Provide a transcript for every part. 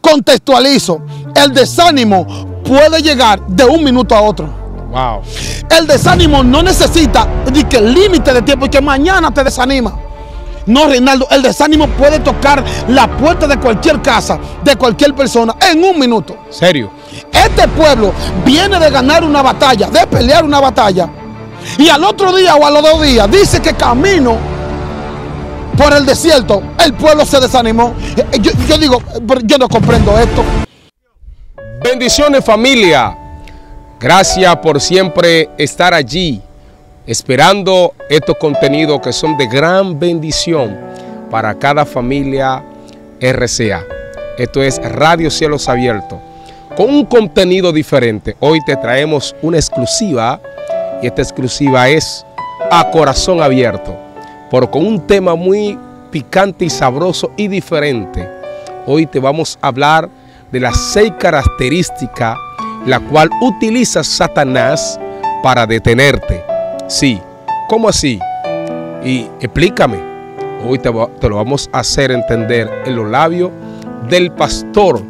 Contextualizo. El desánimo puede llegar de un minuto a otro. Wow. El desánimo no necesita límite de tiempo y que mañana te desanima. No, Reinaldo, el desánimo puede tocar la puerta de cualquier casa, de cualquier persona, en un minuto. ¿Serio? Este pueblo viene de ganar una batalla, de pelear una batalla, y al otro día o a los 2 días dice que camino por el desierto, el pueblo se desanimó. Yo digo, yo no comprendo esto. Bendiciones, familia. Gracias por siempre estar allí, esperando estos contenidos que son de gran bendición para cada familia RCA. Esto es Radio Cielos Abiertos, con un contenido diferente. Hoy te traemos una exclusiva, y esta exclusiva es A Corazón Abierto, pero con un tema muy picante y sabroso y diferente. Hoy te vamos a hablar de las 6 características la cual utiliza Satanás para detenerte. Sí, ¿cómo así? Y explícame. Hoy te lo vamos a hacer entender en los labios del pastor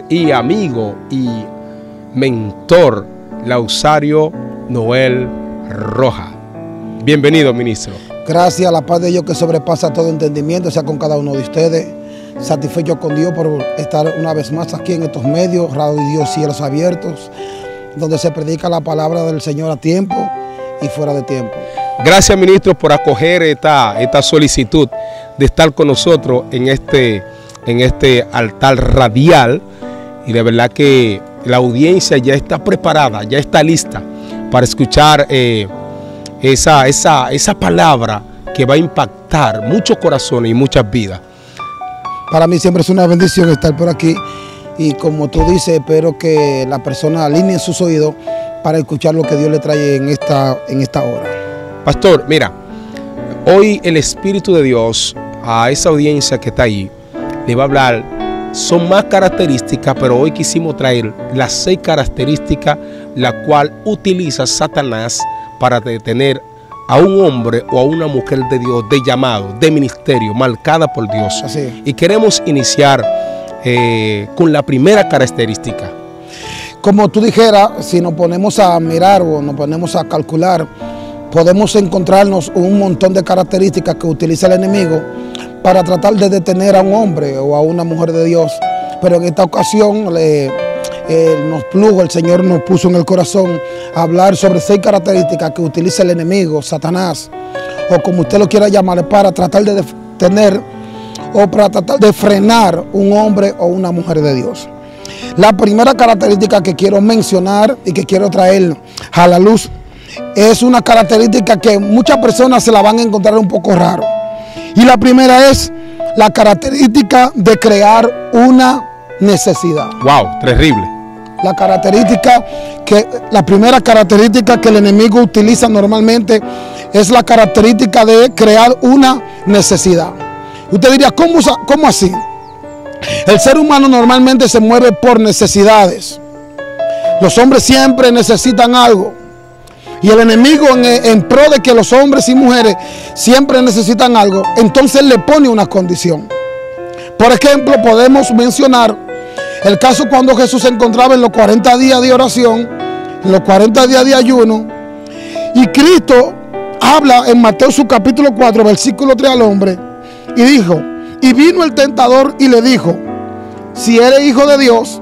y amigo y mentor Lausario Noel Rojas. Bienvenido, ministro. Gracias, la paz de Dios que sobrepasa todo entendimiento sea con cada uno de ustedes. Satisfecho con Dios por estar una vez más aquí en estos medios, Radio Cielos Abiertos, donde se predica la palabra del Señor a tiempo y fuera de tiempo. Gracias, ministro, por acoger esta solicitud de estar con nosotros en este altar radial. Y de verdad que la audiencia ya está preparada, ya está lista para escuchar esa palabra que va a impactar muchos corazones y muchas vidas. Para mí siempre es una bendición estar por aquí y como tú dices, espero que la persona alinee sus oídos para escuchar lo que Dios le trae en esta hora. Pastor, mira, hoy el Espíritu de Dios a esa audiencia que está ahí le va a hablar. Son más características, pero hoy quisimos traer las 6 características la cual utiliza Satanás para detener a un hombre o a una mujer de Dios, de llamado, de ministerio, marcada por Dios. Así. Y queremos iniciar con la primera característica. Como tú dijeras, si nos ponemos a mirar o nos ponemos a calcular, podemos encontrarnos un montón de características que utiliza el enemigo para tratar de detener a un hombre o a una mujer de Dios. Pero en esta ocasión el Señor nos puso en el corazón a hablar sobre 6 características que utiliza el enemigo, Satanás, o como usted lo quiera llamar, para tratar de detener o para tratar de frenar un hombre o una mujer de Dios. La primera característica que quiero mencionar y que quiero traer a la luz es una característica que muchas personas se la van a encontrar un poco raro. Y la primera es la característica de crear una necesidad. Wow, terrible. La primera característica que el enemigo utiliza normalmente es la característica de crear una necesidad. Usted diría, ¿cómo así? El ser humano normalmente se mueve por necesidades. Los hombres siempre necesitan algo. Y el enemigo en pro de que los hombres y mujeres siempre necesitan algo, entonces le pone una condición. Por ejemplo, podemos mencionar el caso cuando Jesús se encontraba en los 40 días de oración, en los 40 días de ayuno, y Cristo habla en Mateo su capítulo 4, versículo 3 al hombre, y dijo, y vino el tentador y le dijo, si eres hijo de Dios,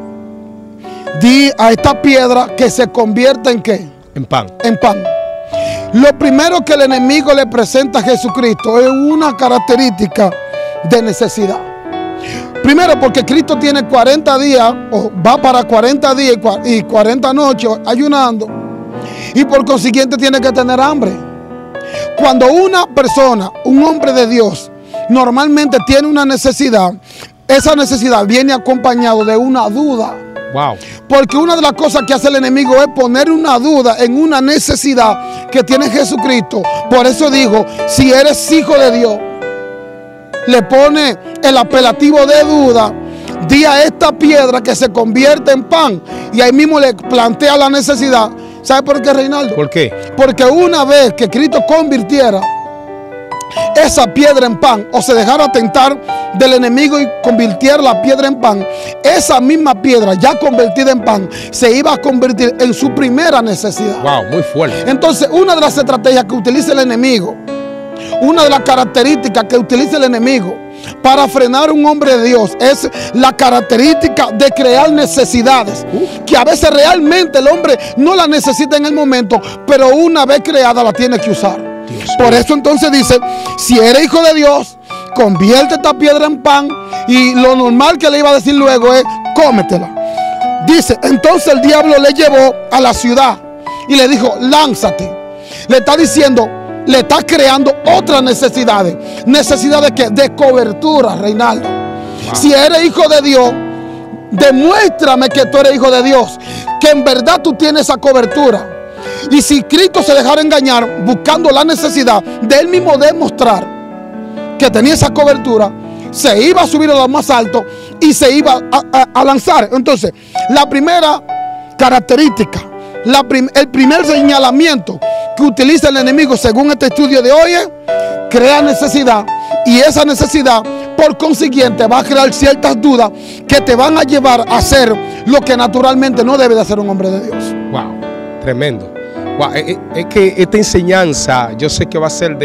di a esta piedra que se convierta en ¿qué? En pan. En pan. Lo primero que el enemigo le presenta a Jesucristo es una característica de necesidad. Primero porque Cristo tiene 40 días, o va para 40 días y 40 noches ayunando, y por consiguiente tiene que tener hambre. Cuando una persona, un hombre de Dios, normalmente tiene una necesidad, esa necesidad viene acompañado de una duda. Wow. Porque una de las cosas que hace el enemigo es poner una duda en una necesidad que tiene Jesucristo. Por eso dijo, si eres hijo de Dios, le pone el apelativo de duda, di a esta piedra que se convierte en pan. Y ahí mismo le plantea la necesidad. ¿Sabe por qué, Reinaldo? ¿Por qué? Porque una vez que Cristo convirtiera esa piedra en pan, o se dejara tentar del enemigo y convirtiera la piedra en pan, esa misma piedra ya convertida en pan se iba a convertir en su primera necesidad. Wow, muy fuerte. Entonces, una de las estrategias que utiliza el enemigo, una de las características que utiliza el enemigo para frenar a un hombre de Dios, es la característica de crear necesidades que a veces realmente el hombre no la necesita en el momento, pero una vez creada la tiene que usar. Por eso entonces dice, si eres hijo de Dios, convierte esta piedra en pan, y lo normal que le iba a decir luego es, cómetela. Dice, entonces el diablo le llevó a la ciudad y le dijo, lánzate. Le está diciendo, le está creando otras necesidades. ¿Necesidades qué? De cobertura, Reinaldo. Wow. Si eres hijo de Dios, demuéstrame que tú eres hijo de Dios, que en verdad tú tienes esa cobertura. Y si Cristo se dejara engañar buscando la necesidad de él mismo demostrar que tenía esa cobertura, se iba a subir a lo más alto y se iba a lanzar. Entonces, la primera característica, el primer señalamiento que utiliza el enemigo según este estudio de hoy es crear necesidad, y esa necesidad por consiguiente va a crear ciertas dudas que te van a llevar a hacer lo que naturalmente no debe de hacer un hombre de Dios. Wow, tremendo. Wow, es que esta enseñanza yo sé que va a ser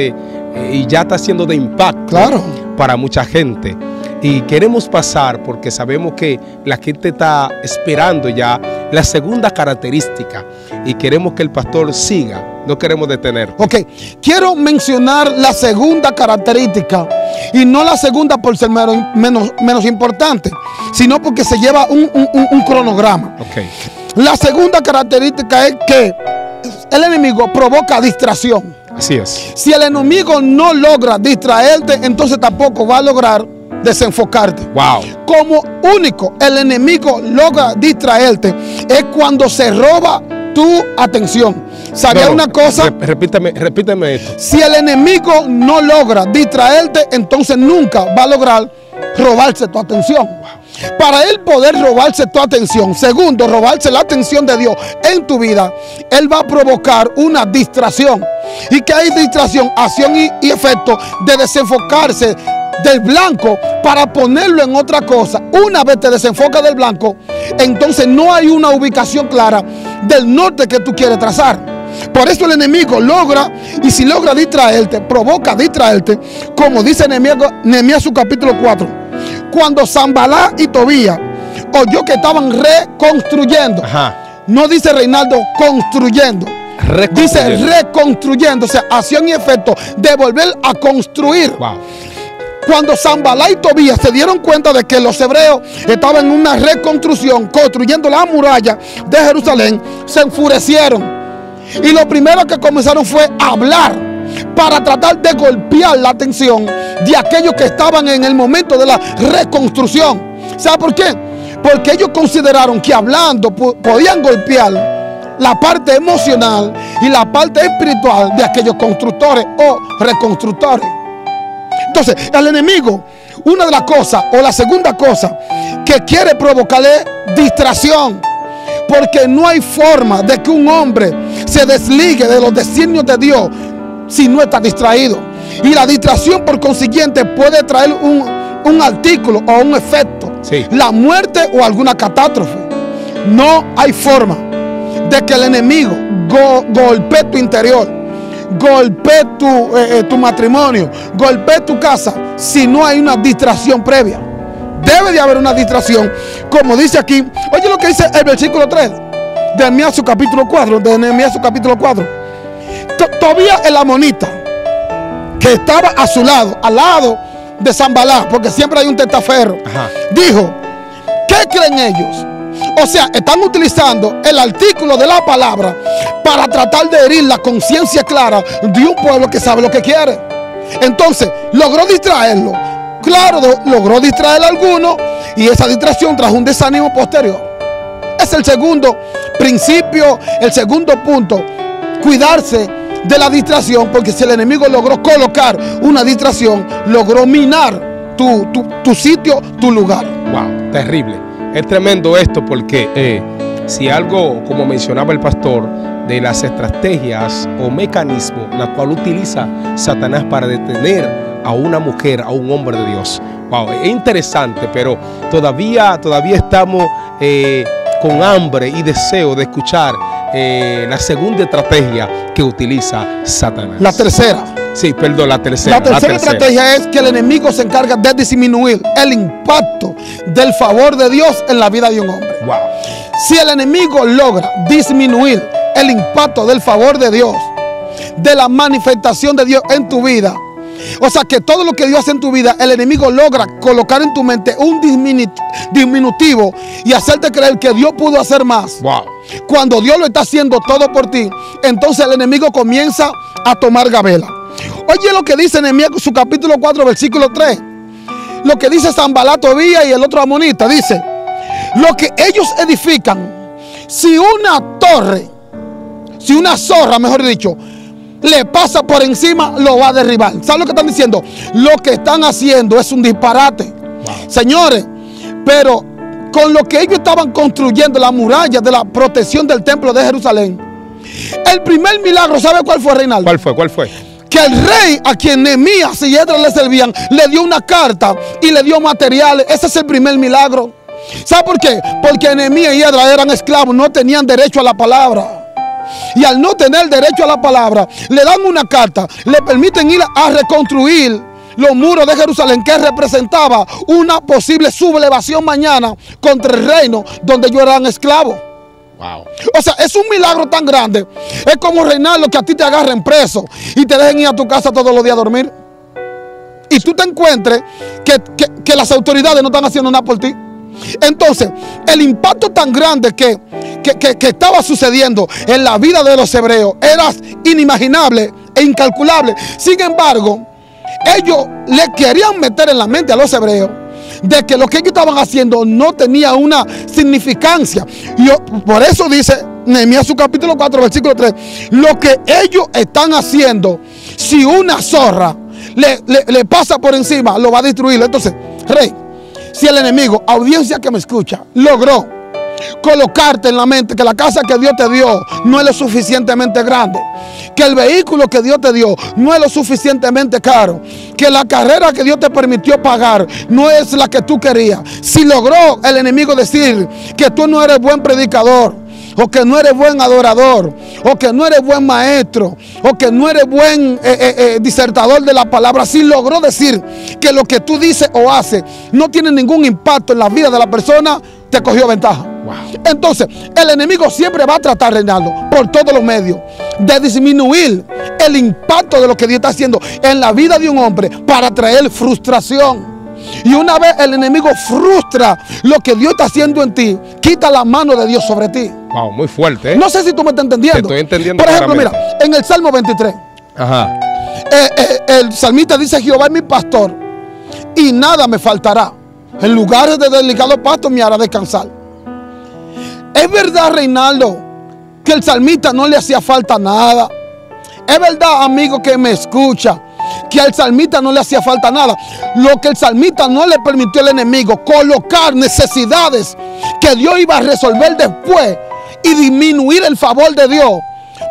y ya está siendo de impacto, claro, para mucha gente. Y queremos pasar porque sabemos que la gente está esperando ya la segunda característica y queremos que el pastor siga, no queremos detener. Ok, quiero mencionar la segunda característica, y no la segunda por ser menos importante, sino porque se lleva un cronograma. Okay. La segunda característica es que el enemigo provoca distracción. Así es. Si el enemigo no logra distraerte, entonces tampoco va a lograr desenfocarte. Wow. Como único el enemigo logra distraerte es cuando se roba tu atención. ¿Sabía una cosa? Repíteme esto. Si el enemigo no logra distraerte, entonces nunca va a lograr robarse tu atención. Para él poder robarse tu atención, segundo, robarse la atención de Dios en tu vida, él va a provocar una distracción. ¿Y que hay distracción? Acción y efecto de desenfocarse del blanco para ponerlo en otra cosa. Una vez te desenfocas del blanco, entonces no hay una ubicación clara del norte que tú quieres trazar. Por eso el enemigo logra, y si logra distraerte, provoca distraerte, como dice Nehemías su capítulo 4. Cuando Sanbalá y Tobías oyó que estaban reconstruyendo. Ajá. No dice Reinaldo construyendo, dice reconstruyendo, o sea, acción y efecto de volver a construir. Wow. Cuando Sanbalá y Tobías se dieron cuenta de que los hebreos estaban en una reconstrucción, construyendo la muralla de Jerusalén, se enfurecieron. Y lo primero que comenzaron fue a hablar para tratar de golpear la atención de aquellos que estaban en el momento de la reconstrucción. ¿Sabe por qué? Porque ellos consideraron que hablando podían golpear la parte emocional y la parte espiritual de aquellos constructores o reconstructores. Entonces, el enemigo, una de las cosas, o la segunda cosa que quiere provocarle es distracción. Porque no hay forma de que un hombre se desligue de los designios de Dios si no está distraído. Y la distracción, por consiguiente, puede traer un artículo o un efecto. Sí. La muerte o alguna catástrofe. No hay forma de que el enemigo golpee tu interior, golpee tu matrimonio, golpee tu casa, si no hay una distracción previa. Debe de haber una distracción, como dice aquí. Oye lo que dice el versículo 3 de Nehemías su capítulo 4. Tobías el amonita, que estaba a su lado, al lado de Sanbalá, porque siempre hay un testaferro, dijo: ¿qué creen ellos? O sea, están utilizando el artículo de la palabra para tratar de herir la conciencia clara de un pueblo que sabe lo que quiere. Entonces, logró distraerlo. Claro, logró distraer a alguno, y esa distracción trajo un desánimo posterior. Es el segundo principio, el segundo punto. Cuidarse de la distracción, porque si el enemigo logró colocar una distracción, logró minar tu sitio, tu lugar. Wow, terrible. Es tremendo esto porque si algo, como mencionaba el pastor, de las estrategias o mecanismos la cual utiliza Satanás para detener a una mujer, a un hombre de Dios. Wow, es interesante, pero todavía estamos con hambre y deseo de escuchar la segunda estrategia que utiliza Satanás. La tercera. Sí, perdón, la tercera. La tercera estrategia es que el enemigo se encarga de disminuir el impacto del favor de Dios en la vida de un hombre. Wow. Si el enemigo logra disminuir el impacto del favor de Dios, de la manifestación de Dios en tu vida, o sea que todo lo que Dios hace en tu vida, el enemigo logra colocar en tu mente un diminutivo y hacerte creer que Dios pudo hacer más. Wow. Cuando Dios lo está haciendo todo por ti, entonces el enemigo comienza a tomar gabela. Oye lo que dice Nehemías, su capítulo 4, versículo 3. Lo que dice Sanbalat, Tobías y el otro amonita. Dice, lo que ellos edifican, si una torre, si una zorra, mejor dicho, le pasa por encima, lo va a derribar. ¿Saben lo que están diciendo? Lo que están haciendo es un disparate. Wow. Señores, pero con lo que ellos estaban construyendo, la muralla de la protección del templo de Jerusalén, el primer milagro, ¿sabe cuál fue, Reinaldo? ¿Cuál fue? Que el rey a quien Nehemías y Esdras le servían, le dio una carta y le dio materiales. Ese es el primer milagro. ¿Sabe por qué? Porque Nehemías y Esdras eran esclavos, no tenían derecho a la palabra. Y al no tener derecho a la palabra, le dan una carta, le permiten ir a reconstruir los muros de Jerusalén, que representaba una posible sublevación mañana contra el reino donde ellos eran esclavos. Wow. O sea, es un milagro tan grande. Es como, Reinaldo, que a ti te agarren preso y te dejen ir a tu casa todos los días a dormir. Y tú te encuentres que las autoridades no están haciendo nada por ti. Entonces, el impacto tan grande que estaba sucediendo en la vida de los hebreos era inimaginable e incalculable. Sin embargo, ellos le querían meter en la mente a los hebreos de que lo que ellos estaban haciendo no tenía una significancia. Y por eso dice Nehemías su capítulo 4, versículo 3, lo que ellos están haciendo, si una zorra le pasa por encima, lo va a destruir. Entonces, rey, si el enemigo, audiencia que me escucha, logró colocarte en la mente que la casa que Dios te dio no es lo suficientemente grande, que el vehículo que Dios te dio no es lo suficientemente caro, que la carrera que Dios te permitió pagar no es la que tú querías, si logró el enemigo decir que tú no eres buen predicador, o que no eres buen adorador, o que no eres buen maestro, o que no eres buen disertador de la palabra, si logró decir que lo que tú dices o haces no tiene ningún impacto en la vida de la persona, te cogió ventaja. Wow. Entonces, el enemigo siempre va a tratar, Reinaldo, por todos los medios, de disminuir el impacto de lo que Dios está haciendo en la vida de un hombre para traer frustración. Y una vez el enemigo frustra lo que Dios está haciendo en ti, quita la mano de Dios sobre ti. Wow, muy fuerte, ¿eh? No sé si tú me estás entendiendo. Te estoy entendiendo. Por ejemplo, claramente. mira, en el Salmo 23, ajá, el salmista dice: Jehová es mi pastor y nada me faltará. En lugares de delicados pastos me hará descansar. Es verdad, Reinaldo, que el salmista no le hacía falta nada. Es verdad, amigo que me escucha, que al salmista no le hacía falta nada. Lo que el salmista no le permitió al enemigo, colocar necesidades que Dios iba a resolver después y disminuir el favor de Dios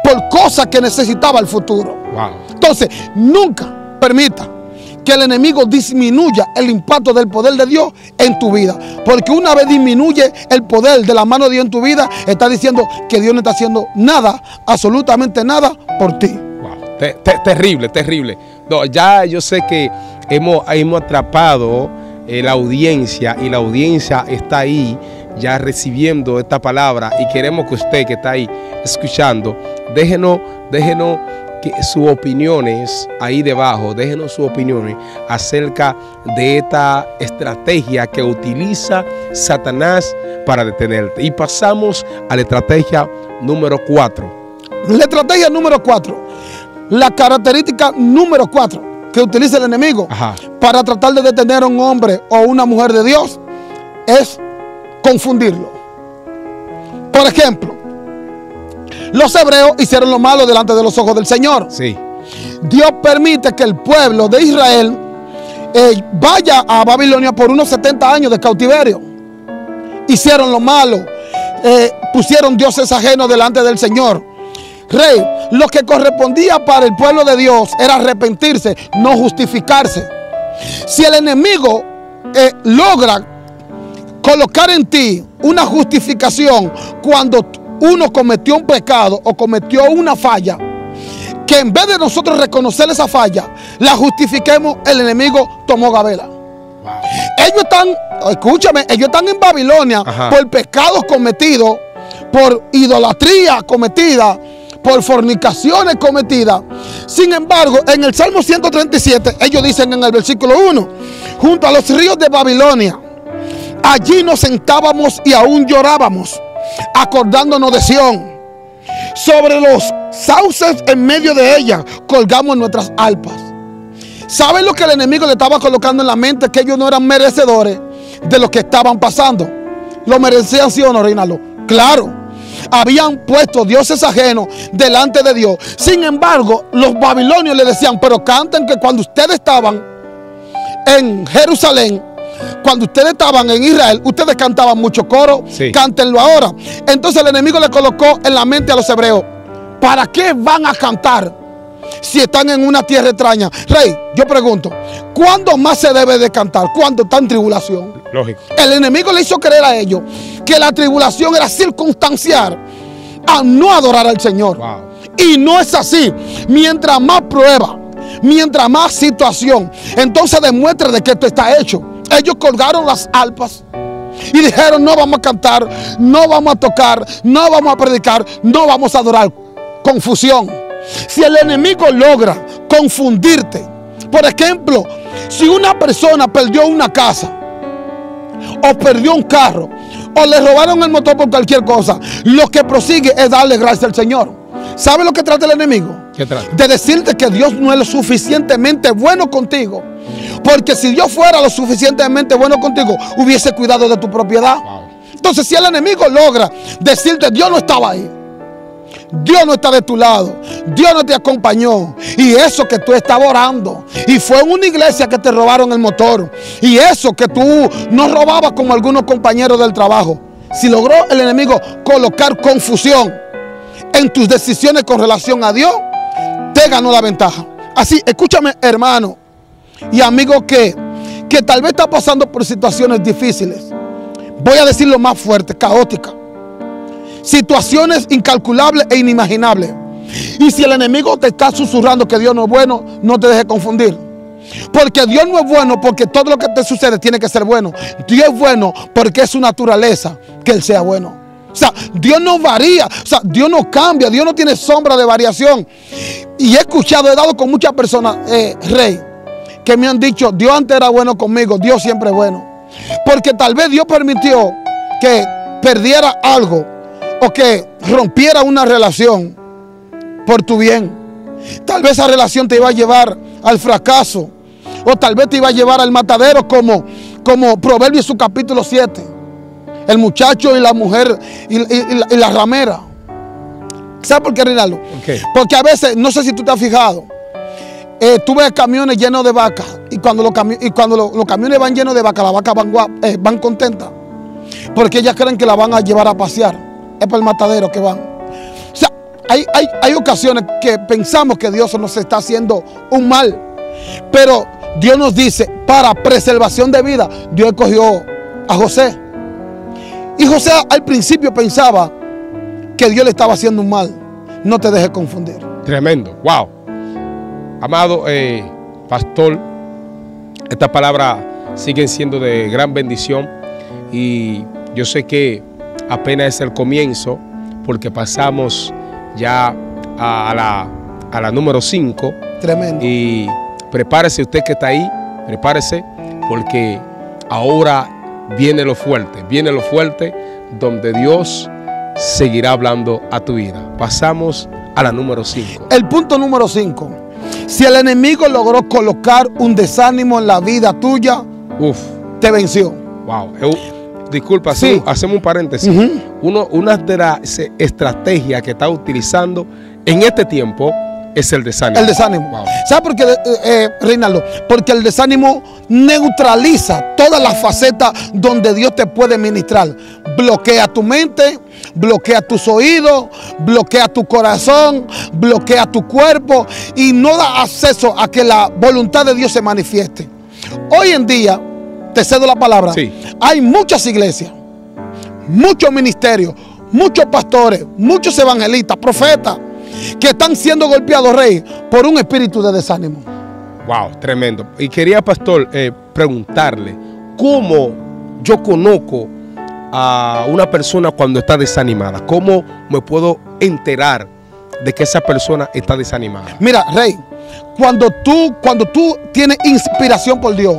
por cosas que necesitaba el futuro. Wow. Entonces, nunca permita que el enemigo disminuya el impacto del poder de Dios en tu vida. Porque una vez disminuye el poder de la mano de Dios en tu vida, está diciendo que Dios no está haciendo nada, absolutamente nada por ti. Wow. Terrible, terrible. No, ya yo sé que hemos atrapado la audiencia, y la audiencia está ahí ya recibiendo esta palabra, y queremos que usted que está ahí escuchando, déjenos sus opiniones ahí debajo, déjenos sus opiniones acerca de esta estrategia que utiliza Satanás para detenerte. Y pasamos a la estrategia número 4. La estrategia número 4, la característica número 4 que utiliza el enemigo, ajá, para tratar de detener a un hombre o una mujer de Dios es confundirlo. Por ejemplo, los hebreos hicieron lo malo delante de los ojos del Señor. Sí. Dios permite que el pueblo de Israel vaya a Babilonia por unos 70 años de cautiverio. Hicieron lo malo, pusieron dioses ajenos delante del Señor. Rey, lo que correspondía para el pueblo de Dios era arrepentirse, no justificarse. Si el enemigo logra colocar en ti una justificación cuando uno cometió un pecado o cometió una falla, que en vez de nosotros reconocer esa falla, la justifiquemos, el enemigo tomó gabela. Wow. Ellos están, escúchame, ellos están en Babilonia. Ajá. Por pecados cometidos, por idolatría cometida, por fornicaciones cometidas. Sin embargo, en el Salmo 137, ellos dicen en el versículo 1, junto a los ríos de Babilonia, allí nos sentábamos y aún llorábamos, acordándonos de Sión. Sobre los sauces en medio de ella colgamos nuestras arpas. ¿Saben lo que el enemigo le estaba colocando en la mente? Que ellos no eran merecedores de lo que estaban pasando. ¿Lo merecían, sí o no, Reinaldo? Claro. Habían puesto dioses ajenos delante de Dios. Sin embargo, los babilonios le decían, pero canten que cuando ustedes estaban en Jerusalén, cuando ustedes estaban en Israel, ustedes cantaban mucho coro, sí. Cántenlo ahora. Entonces el enemigo le colocó en la mente a los hebreos, ¿para qué van a cantar si están en una tierra extraña? Rey, yo pregunto, ¿cuándo más se debe de cantar? ¿Cuándo está en tribulación? Lógico. El enemigo le hizo creer a ellos que la tribulación era circunstancial a no adorar al Señor. Wow. Y no es así. Mientras más prueba, mientras más situación, entonces demuestra de que esto está hecho. Ellos colgaron las arpas y dijeron, no vamos a cantar, no vamos a tocar, no vamos a predicar, no vamos a adorar. Confusión. Si el enemigo logra confundirte, por ejemplo, si una persona perdió una casa o perdió un carro o le robaron el motor por cualquier cosa, lo que prosigue es darle gracias al Señor. ¿Sabe lo que trata el enemigo? ¿Qué trata? De decirte que Dios no es lo suficientemente bueno contigo. Porque si Dios fuera lo suficientemente bueno contigo, hubiese cuidado de tu propiedad. Wow. Entonces, si el enemigo logra decirte Dios no estaba ahí, Dios no está de tu lado, Dios no te acompañó, y eso que tú estabas orando, y fue en una iglesia que te robaron el motor, y eso que tú no robabas como algunos compañeros del trabajo, si logró el enemigo colocar confusión en tus decisiones con relación a Dios, te ganó la ventaja. Así, escúchame, hermano y amigo que tal vez está pasando por situaciones difíciles. Voy a decirlo más fuerte, caóticas. Situaciones incalculables e inimaginables. Y si el enemigo te está susurrando que Dios no es bueno, no te dejes confundir. Porque Dios no es bueno porque todo lo que te sucede tiene que ser bueno. Dios es bueno porque es su naturaleza que Él sea bueno. O sea, Dios no varía, o sea, Dios no cambia, Dios no tiene sombra de variación. Y he escuchado, he dado con muchas personas, Rey, que me han dicho, Dios antes era bueno conmigo, Dios siempre es bueno. Porque tal vez Dios permitió que perdiera algo o que rompiera una relación por tu bien. Tal vez esa relación te iba a llevar al fracaso o tal vez te iba a llevar al matadero como Proverbios su capítulo 7. El muchacho y la mujer y la ramera. ¿Sabes por qué, Reinaldo? Okay. Porque a veces, no sé si tú te has fijado, tú ves camiones llenos de vacas y cuando los camiones van llenos de vacas, las vacas van contentas porque ellas creen que la van a llevar a pasear. Es por el matadero que van. O sea, hay ocasiones que pensamos que Dios nos está haciendo un mal, pero Dios nos dice, para preservación de vida, Dios escogió a José. Y José al principio pensaba que Dios le estaba haciendo un mal. No te dejes confundir. Tremendo, wow. Amado pastor, estas palabras siguen siendo de gran bendición y yo sé que apenas es el comienzo porque pasamos ya a la número 5. Tremendo. Y prepárese usted que está ahí, prepárese porque ahora viene lo fuerte donde Dios seguirá hablando a tu vida. Pasamos a la número 5. El punto número 5. Si el enemigo logró colocar un desánimo en la vida tuya, te venció. Wow. Disculpa, sí. Hacemos un paréntesis. Una de las estrategias que está utilizando en este tiempo es el desánimo. El desánimo. Wow. ¿Sabe por qué, Reinaldo? Porque el desánimo neutraliza todas las facetas donde Dios te puede ministrar. Bloquea tu mente, bloquea tus oídos, bloquea tu corazón, bloquea tu cuerpo y no da acceso a que la voluntad de Dios se manifieste. Hoy en día, te cedo la palabra, sí, hay muchas iglesias, muchos ministerios, muchos pastores, muchos evangelistas, profetas, que están siendo golpeados, Rey, por un espíritu de desánimo. Wow, tremendo. Y quería, pastor, preguntarle, ¿cómo yo conozco a una persona cuando está desanimada? ¿Cómo me puedo enterar de que esa persona está desanimada? Mira, Rey, cuando tú tienes inspiración por Dios,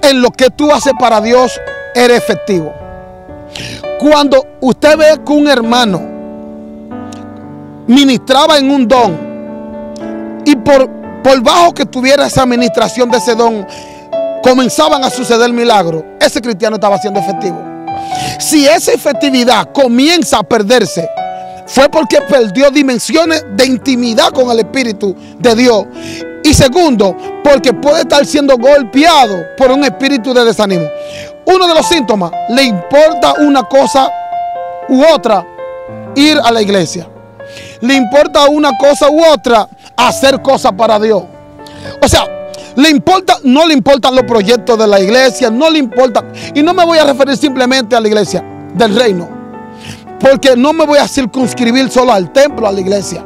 en lo que tú haces para Dios, eres efectivo. Cuando usted ve que un hermano ministraba en un don y por bajo que tuviera esa administración de ese don, comenzaban a suceder milagros, ese cristiano estaba siendo efectivo. Si esa efectividad comienza a perderse, fue porque perdió dimensiones de intimidad con el Espíritu de Dios. Y segundo, porque puede estar siendo golpeado por un espíritu de desánimo. Uno de los síntomas, le importa una cosa u otra, ir a la iglesia. Le importa una cosa u otra, hacer cosas para Dios. O sea, no le importan los proyectos de la iglesia, no le importa. Y no me voy a referir simplemente a la iglesia del reino, porque no me voy a circunscribir solo al templo, a la iglesia,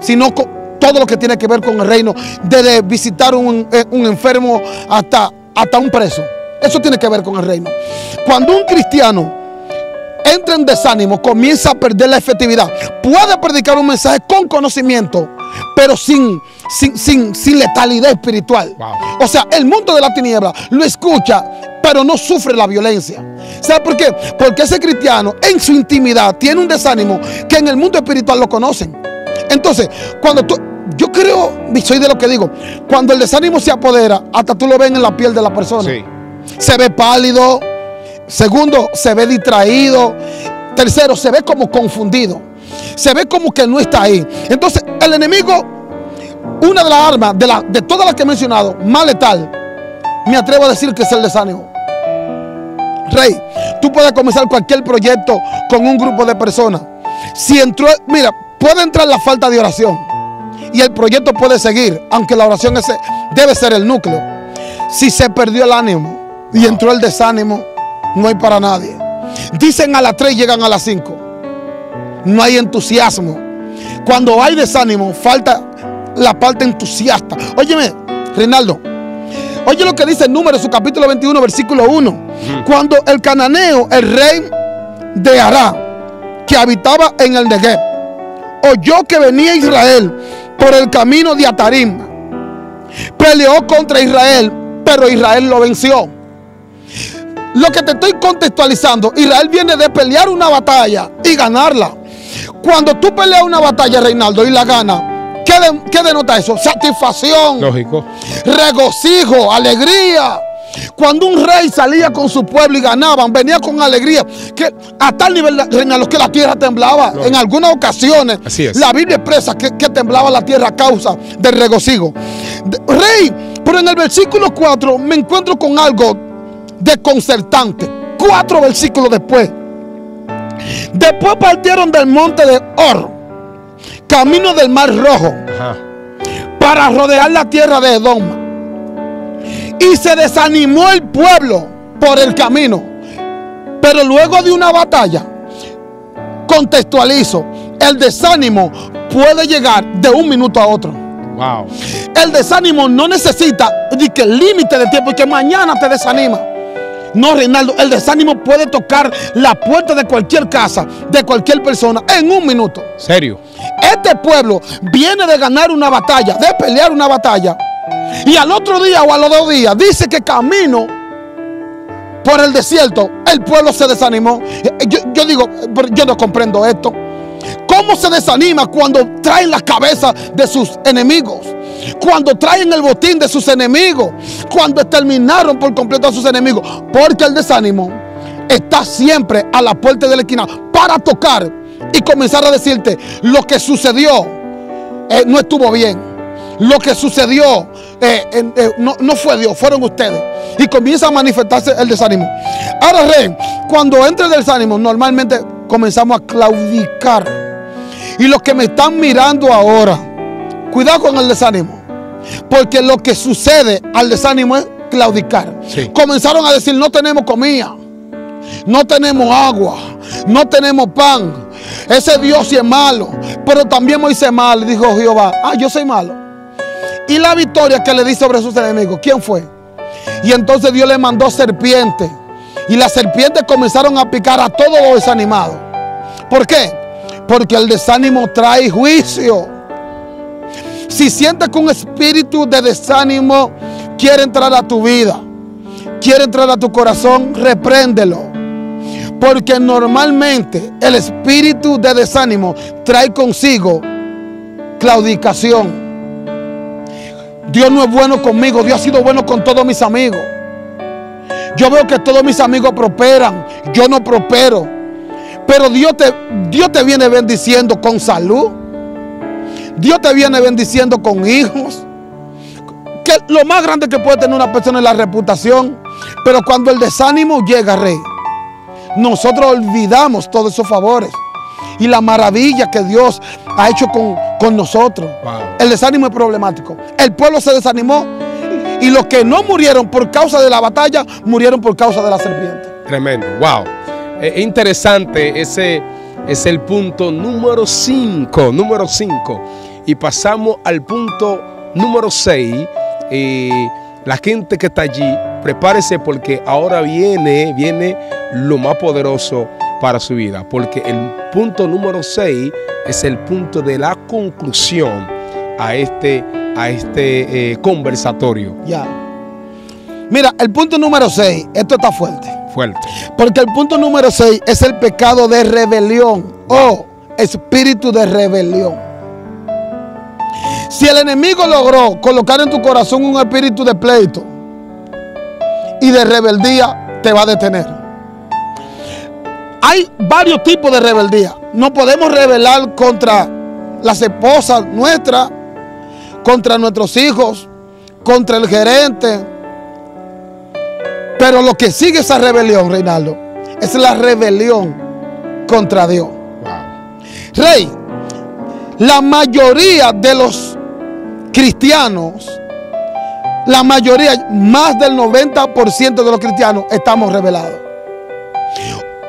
sino con todo lo que tiene que ver con el reino, desde visitar un enfermo hasta un preso. Eso tiene que ver con el reino. Cuando un cristiano entra en desánimo, comienza a perder la efectividad. Puede predicar un mensaje con conocimiento, pero sin letalidad espiritual. Wow. O sea, el mundo de la tiniebla lo escucha, pero no sufre la violencia. ¿Sabe por qué? Porque ese cristiano en su intimidad tiene un desánimo que en el mundo espiritual lo conocen. Entonces, yo creo, y soy de lo que digo, cuando el desánimo se apodera, hasta tú lo ves en la piel de la persona. Sí. Se ve pálido. Segundo, se ve distraído. Tercero, se ve como confundido. Se ve como que no está ahí. Entonces, el enemigo, una de las armas, de todas las que he mencionado, más letal, me atrevo a decir que es el desánimo. Rey, tú puedes comenzar cualquier proyecto con un grupo de personas. Mira, puede entrar la falta de oración y el proyecto puede seguir, aunque la oración debe ser el núcleo. Si se perdió el ánimo y entró el desánimo, no hay para nadie. Dicen a las 3 llegan a las 5. No hay entusiasmo. Cuando hay desánimo, falta la parte entusiasta. Óyeme, Reinaldo, oye lo que dice en Números, su capítulo 21, versículo 1. Cuando el cananeo, el rey de Ará, que habitaba en el Negev, oyó que venía Israel por el camino de Atarim, peleó contra Israel, pero Israel lo venció. Lo que te estoy contextualizando, Israel viene de pelear una batalla y ganarla. Cuando tú peleas una batalla, Reinaldo, y la ganas, ¿qué denota eso? Satisfacción. Lógico. Regocijo, alegría. Cuando un rey salía con su pueblo y ganaban, venía con alegría, que a tal nivel, Reinaldo, que la tierra temblaba. Lógico. En algunas ocasiones, así es. La Biblia expresa que temblaba la tierra a causa del regocijo. Rey, pero en el versículo 4 me encuentro con algo desconcertante. 4 versículos después. Después partieron del monte de Or, camino del mar Rojo, para rodear la tierra de Edom. Y se desanimó el pueblo por el camino. Pero luego de una batalla, contextualizo, el desánimo puede llegar de un minuto a otro. Wow. El desánimo no necesita límite de tiempo y que mañana te desanima. No, Reinaldo, el desánimo puede tocar la puerta de cualquier casa, de cualquier persona, en un minuto. ¿Serio? Este pueblo viene de ganar una batalla, de pelear una batalla, y al otro día o a los 2 días dice que camino por el desierto, el pueblo se desanimó. Yo digo, yo no comprendo esto. ¿Cómo se desanima cuando traen la cabeza de sus enemigos? Cuando traen el botín de sus enemigos, cuando exterminaron por completo a sus enemigos. Porque el desánimo está siempre a la puerta de la esquina para tocar y comenzar a decirte lo que sucedió no estuvo bien. Lo que sucedió no fue Dios, fueron ustedes. Y comienza a manifestarse el desánimo. Ahora, rey, cuando entra el desánimo, normalmente comenzamos a claudicar. Y los que me están mirando ahora, cuidado con el desánimo. Porque lo que sucede al desánimo es claudicar. Sí. Comenzaron a decir, no tenemos comida, no tenemos agua, no tenemos pan. Ese Dios sí es malo. Pero también Moisés es malo. Dijo Jehová, yo soy malo. Y la victoria que le di sobre sus enemigos, ¿quién fue? Y entonces Dios le mandó serpientes. Y las serpientes comenzaron a picar a todos los desanimados. ¿Por qué? Porque el desánimo trae juicio. Si sientes que un espíritu de desánimo quiere entrar a tu vida, quiere entrar a tu corazón, repréndelo. Porque normalmente el espíritu de desánimo trae consigo claudicación. Dios no es bueno conmigo, Dios ha sido bueno con todos mis amigos. Yo veo que todos mis amigos prosperan, yo no prospero. Pero Dios te viene bendiciendo con salud. Dios te viene bendiciendo con hijos. Que lo más grande que puede tener una persona es la reputación. Pero cuando el desánimo llega, rey, nosotros olvidamos todos esos favores y la maravilla que Dios ha hecho con nosotros. Wow. El desánimo es problemático. El pueblo se desanimó y los que no murieron por causa de la batalla, murieron por causa de la serpiente. Tremendo, wow. Es interesante, ese es el punto número 5. Y pasamos al punto número 6. La gente que está allí, prepárese porque ahora viene lo más poderoso para su vida. Porque el punto número 6 es el punto de la conclusión a este conversatorio. Ya. Mira, el punto número 6, esto está fuerte. Porque el punto número 6 es el pecado de rebelión o espíritu de rebelión. Si el enemigo logró colocar en tu corazón un espíritu de pleito y de rebeldía, te va a detener. Hay varios tipos de rebeldía. No podemos rebelar contra las esposas nuestras, contra nuestros hijos, contra el gerente. Pero lo que sigue esa rebelión, Reinaldo, es la rebelión contra Dios. Wow. Rey, la mayoría de los cristianos, la mayoría, más del 90% de los cristianos, estamos rebelados.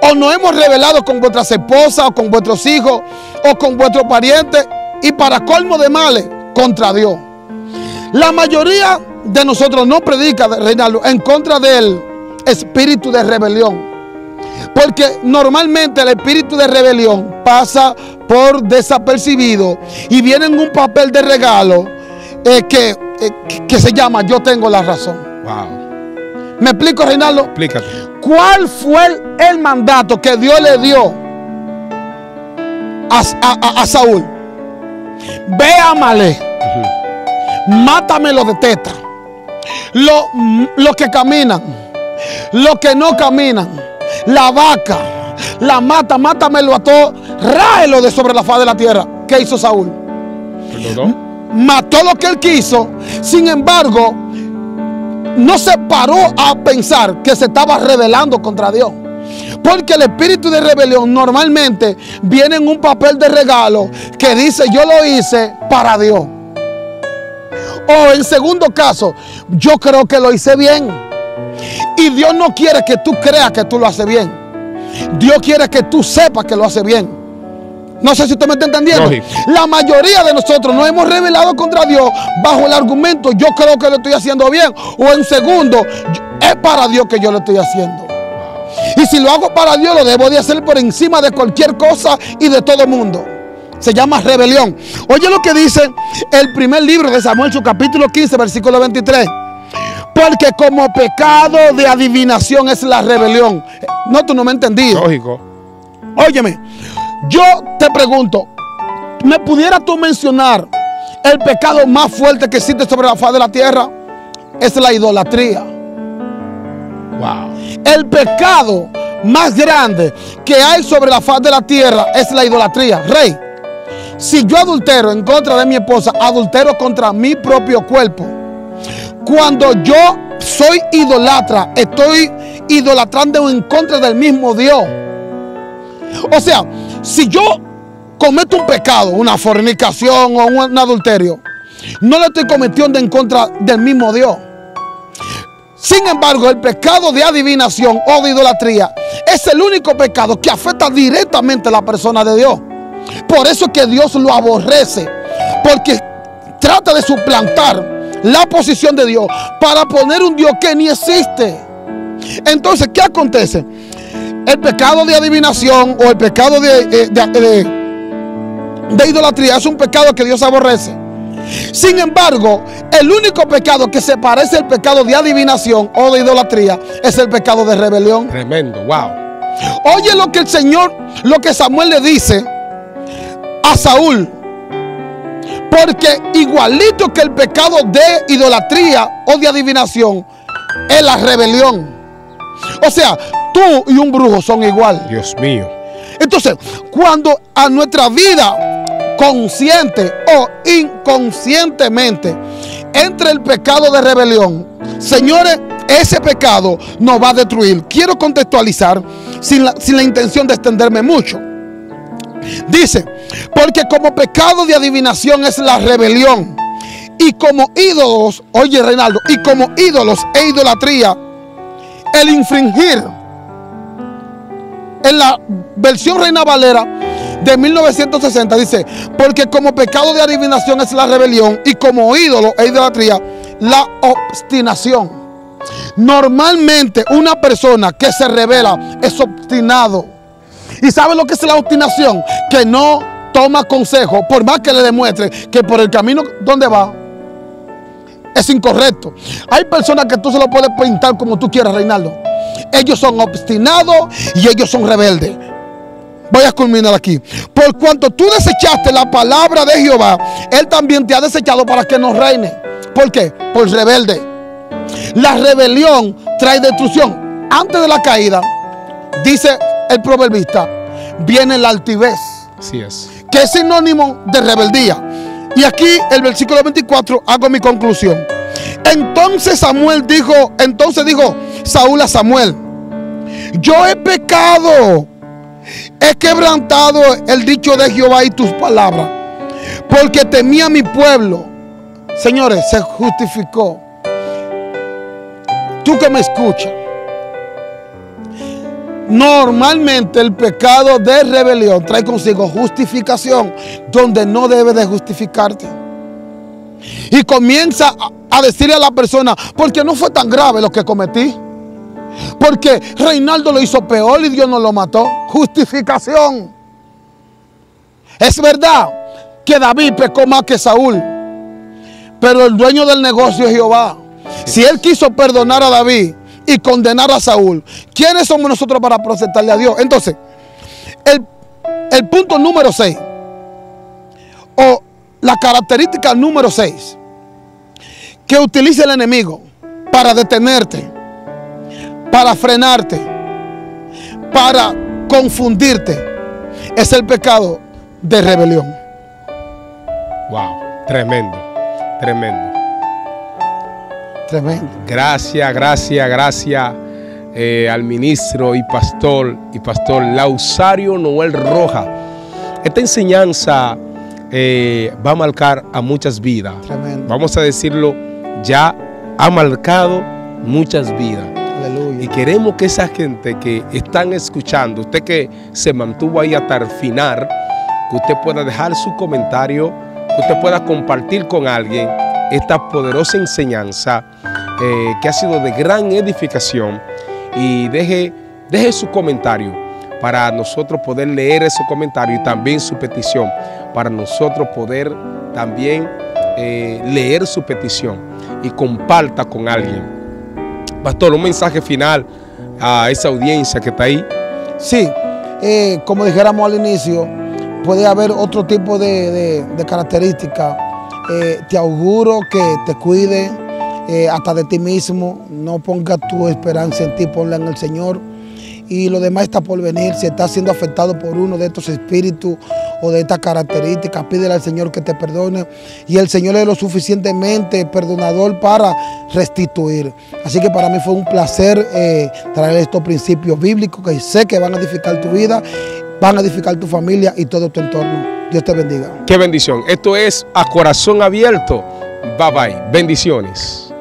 O nos hemos rebelado con vuestras esposas, o con vuestros hijos, o con vuestros parientes, y para colmo de males, contra Dios. La mayoría de nosotros no predica, Reinaldo, en contra del espíritu de rebelión. Porque normalmente el espíritu de rebelión pasa por desapercibido y viene en un papel de regalo que se llama Yo tengo la razón. Wow. ¿Me explico, Reinaldo? Explícate. ¿Cuál fue el mandato que Dios le dio a Saúl? Ve a Amalek, mátamelo de teta. Los que caminan, los que no caminan, la vaca, la mátamelo a todos, ráelo de sobre la faz de la tierra. ¿Qué hizo Saúl? Mató lo que él quiso. Sin embargo, no se paró a pensar que se estaba rebelando contra Dios. Porque el espíritu de rebelión normalmente viene en un papel de regalo que dice yo lo hice para Dios. O en segundo caso, yo creo que lo hice bien. Y Dios no quiere que tú creas que tú lo haces bien. Dios quiere que tú sepas que lo haces bien. No sé si usted me está entendiendo. Lógico. La mayoría de nosotros nos hemos rebelado contra Dios bajo el argumento yo creo que lo estoy haciendo bien. O en segundo, es para Dios que yo lo estoy haciendo. Y si lo hago para Dios, lo debo de hacer por encima de cualquier cosa y de todo mundo. Se llama rebelión. Oye lo que dice el primer libro de Samuel, su capítulo 15, versículo 23. Porque como pecado de adivinación es la rebelión. No, tú no me has entendido. Lógico. Óyeme, yo te pregunto, ¿me pudieras tú mencionar el pecado más fuerte que existe sobre la faz de la tierra? Es la idolatría. Wow. El pecado más grande que hay sobre la faz de la tierra es la idolatría. Rey, si yo adultero en contra de mi esposa, adultero contra mi propio cuerpo. Cuando yo soy idolatra, estoy idolatrando en contra del mismo Dios. O sea, si yo cometo un pecado, una fornicación o un adulterio, no lo estoy cometiendo en contra del mismo Dios. Sin embargo, el pecado de adivinación o de idolatría es el único pecado que afecta directamente a la persona de Dios. Por eso es que Dios lo aborrece, porque trata de suplantar la posición de Dios para poner un Dios que ni existe. Entonces, ¿qué acontece? El pecado de adivinación o el pecado de idolatría es un pecado que Dios aborrece. Sin embargo, el único pecado que se parece al pecado de adivinación o de idolatría es el pecado de rebelión. Tremendo, wow. Oye lo que el Señor, lo que Samuel le dice a Saúl. Porque igualito que el pecado de idolatría o de adivinación es la rebelión. O sea, tú y un brujo son igual. Dios mío. Entonces, cuando a nuestra vida consciente o inconscientemente entra el pecado de rebelión, señores, ese pecado nos va a destruir. Quiero contextualizar sin la intención de extenderme mucho. Dice, porque como pecado de adivinación es la rebelión, y como ídolos, oye Reinaldo, y como ídolos e idolatría, el infringir. En la versión Reina Valera de 1960 dice, porque como pecado de adivinación es la rebelión, y como ídolo e idolatría, la obstinación. Normalmente una persona que se revela es obstinado. ¿Y sabe lo que es la obstinación? Que no toma consejo, por más que le demuestre que por el camino donde va es incorrecto. Hay personas que tú se lo puedes pintar como tú quieras, Reinaldo. Ellos son obstinados y ellos son rebeldes. Voy a culminar aquí. Por cuanto tú desechaste la palabra de Jehová, Él también te ha desechado para que no reine. ¿Por qué? Por rebelde. La rebelión trae destrucción. Antes de la caída, dice el proverbista, viene la altivez. Así es. Que es sinónimo de rebeldía. Y aquí el versículo 24 hago mi conclusión. Entonces dijo Saúl a Samuel, yo he pecado, he quebrantado el dicho de Jehová y tus palabras, porque temía a mi pueblo. Señores, se justificó. Tú que me escuchas, normalmente el pecado de rebelión trae consigo justificación donde no debe de justificarte. Y comienza a decirle a la persona, porque no fue tan grave lo que cometí. Porque Reinaldo lo hizo peor y Dios no lo mató. Justificación. Es verdad que David pecó más que Saúl, pero el dueño del negocio es Jehová. Si él quiso perdonar a David y condenar a Saúl, ¿quiénes somos nosotros para presentarle a Dios? Entonces, el punto número 6, o la característica número 6, que utiliza el enemigo para detenerte, para frenarte, para confundirte, es el pecado de rebelión. Wow, tremendo, tremendo. Tremendo. Gracias al ministro y pastor Lausario Noel Rojas. Esta enseñanza va a marcar a muchas vidas. Tremendo. Vamos a decirlo, ya ha marcado muchas vidas. Aleluya. Y queremos que esa gente que están escuchando, usted que se mantuvo ahí hasta el final, que usted pueda dejar su comentario, que usted pueda compartir con alguien esta poderosa enseñanza que ha sido de gran edificación, y deje su comentario para nosotros poder leer ese comentario y también su petición, para nosotros poder también leer su petición, y comparta con alguien. Pastor, un mensaje final a esa audiencia que está ahí. Sí, como dijéramos al inicio, puede haber otro tipo de características. Te auguro que te cuide hasta de ti mismo. No pongas tu esperanza en ti, ponla en el Señor. Y lo demás está por venir. Si estás siendo afectado por uno de estos espíritus o de estas características, pídele al Señor que te perdone y el Señor es lo suficientemente perdonador para restituir. Así que para mí fue un placer traer estos principios bíblicos que sé que van a edificar tu vida, van a edificar tu familia y todo tu entorno. Dios te bendiga. Qué bendición. Esto es A Corazón Abierto. Bye bye. Bendiciones.